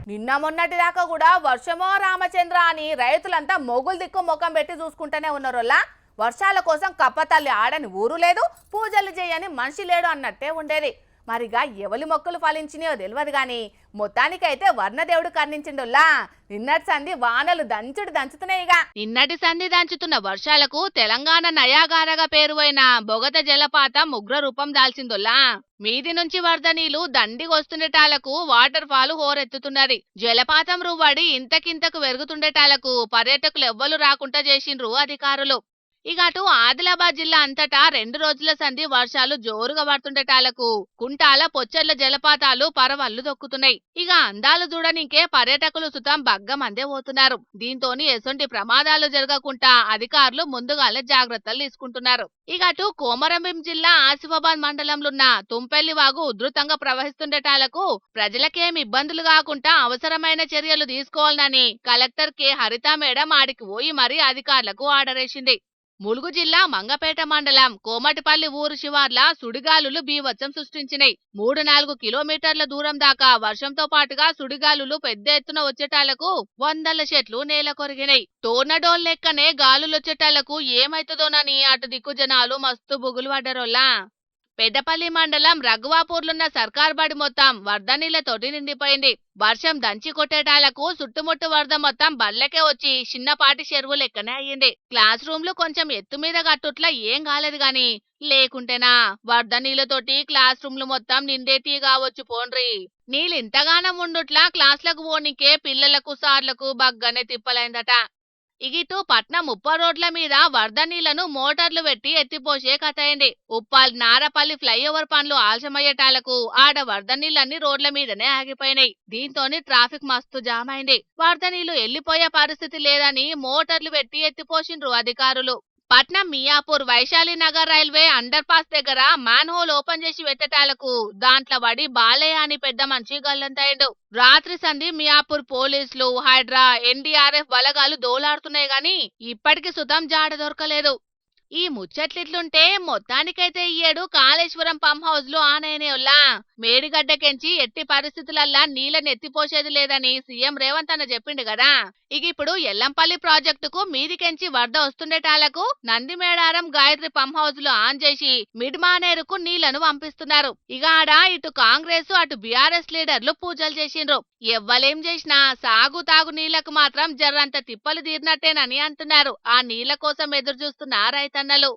నిన్న మొన్నటి దాకా కూడా వర్షమో రామచంద్ర అని రైతులంతా మొగులు దిక్కు ముఖం పెట్టి చూసుకుంటూనే ఉన్నారోలా. వర్షాల కోసం కప్పతల్లి ఆడని ఊరు లేదు, పూజలు చేయని మనిషి లేడు అన్నట్టే ఉండేది. మరిగా ఎవలి మొక్కలు ఫలించినాయో తెలియదు గాని మొత్తానికైతే వర్ణదేవుడు కర్ణించిండోల్లా. నిన్నటి సంధి వానలు దంచుతున్నాయిగా. నిన్నటి సంధి దంచుతున్న వర్షాలకు తెలంగాణ నయాగారగా పేరువైన బొగత జలపాతం ఉగ్ర రూపం దాల్చిందోల్లా. మీది నుంచి వరద నీళ్లు దండిగొస్తుండేటాలకు వాటర్ ఫాల్ హోరెత్తుతున్నది. జలపాతం రువ్వడి ఇంతకింతకు వెరుగుతుండేటాలకు పర్యాటకులు ఎవ్వలు రాకుండా చేసిండ్రు అధికారులు. ఇక అటు ఆదిలాబాద్ జిల్లా అంతటా 2 రోజుల సంధి వర్షాలు జోరుగా పడుతుండేటాలకు కుంటాల పొచ్చర్ల జలపాతాలు పరవళ్లు దొక్కుతున్నాయి. ఇక అందాలు చూడనికే పర్యాటకులు సుతం బగ్గమందే పోతున్నారు. దీంతోని ఎసొంటి ప్రమాదాలు జరగకుండా అధికారులు ముందుగానే జాగ్రత్తలు తీసుకుంటున్నారు. ఇక అటు కోమరంభీం జిల్లా ఆసిఫాబాద్ మండలంలోన్న తుంపెల్లి వాగు ఉధృతంగా ప్రవహిస్తుండేటాలకు ప్రజలకేం ఇబ్బందులు కాకుండా అవసరమైన చర్యలు తీసుకోవాలని కలెక్టర్ కె హరిత మేడం ఆడికి పోయి మరీ అధికారులకు ఆర్డర్ వేసింది. ములుగు జిల్లా మంగపేట మండలం కోమటిపల్లి ఊరు శివార్ల సుడిగాలులు బీభత్సం సృష్టించినాయి. 3-4 కిలోమీటర్ల దూరం దాకా వర్షంతో పాటుగా సుడిగాలులు పెద్ద ఎత్తున వచ్చేటాలకు వందల చెట్లు నేల కొరిగినాయి. టోర్నడోల్ లెక్కనే గాలులొచ్చేటాలకు ఏమైతుందోనని అటు దిక్కు జనాలు మస్తు బుగులు పడ్డరోల్లా. పెద్దపల్లి మండలం రఘువాపూర్లున్న సర్కార్ బడి మొత్తం వరద నీళ్లతోటి నిండిపోయింది. వర్షం దంచి కొట్టేటాలకు చుట్టుముట్టు వరద మొత్తం బల్లకే వచ్చి చిన్నపాటి చెరువు లెక్కనే అయ్యింది. క్లాస్ రూమ్లు కొంచెం ఎత్తు మీద కట్టుట్లా ఏం కాలేదు గాని లేకుంటేనా వరద నీళ్లతోటి క్లాస్ రూమ్లు మొత్తం నిండేటి కావచ్చు పోండ్రి. నీళ్ళు ఇంతగానం ఉండుట్లా క్లాసులకు పోనీకే పిల్లలకు సార్లకు బగ్గనే తిప్పలైందట. ఇగిటు పట్నం ఉప్ప రోడ్ల మీద వరద నీళ్లను మోటార్లు పెట్టి ఎత్తిపోసే కథ అయింది. ఉప్పల్ నారపల్లి ఫ్లైఓవర్ పనులు ఆలస్యమయ్యేటాలకు ఆడ వరద నీళ్లన్నీ రోడ్ల మీదనే ఆగిపోయినాయి. దీంతోని ట్రాఫిక్ మస్తు జామ్ అయింది. వరద నీళ్లు వెళ్లిపోయే పరిస్థితి లేదని మోటార్లు పెట్టి ఎత్తిపోసిండ్రు అధికారులు. పట్నం Miyapur Vaishali Nagar railway under pass దగ్గర మ్యాన్ హోల్ ఓపెన్ చేసి వెత్తటాలకు దాంట్లో పడి బాలయ్య అని పెద్ద మనిషి గల్లంతయ్యిండు. రాత్రి సంధి మియాపూర్ పోలీసులు, హైడ్రా, ఎన్డీఆర్ఎఫ్ బలగాలు దోలాడుతున్నాయి గాని ఇప్పటికి సుతం జాడ దొరకలేదు. ఈ ముచ్చట్లిట్లుంటే మొత్తానికైతే ఈ ఏడు కాళేశ్వరం పంప్ హౌస్ లో ఆనయనేలా మేడిగడ్డకెంచి ఎట్టి పరిస్థితులల్లా నీళ్ళని ఎత్తిపోసేది లేదని సీఎం రేవంత్ అన్న చెప్పిండు కదా. ఇక ఇప్పుడు ఎల్లంపల్లి ప్రాజెక్టుకు మీదికెంచి వరద వస్తుండేటాలకు నందిమేడారం గాయత్రి పంప్ హౌస్ లో ఆన్ చేసి మిడ్ మానేరుకు నీళ్లను పంపిస్తున్నారు. ఇక ఆడ ఇటు కాంగ్రెస్ అటు బీఆర్ఎస్ లీడర్లు పూజలు చేసిండ్రు. ఎవ్వలేం చేసినా సాగు తాగు నీళ్లకు మాత్రం జర్రంత తిప్పలు తీరినట్టేనని అంటున్నారు. ఆ నీళ్ల కోసం ఎదురు చూస్తున్న రైతన్నలు.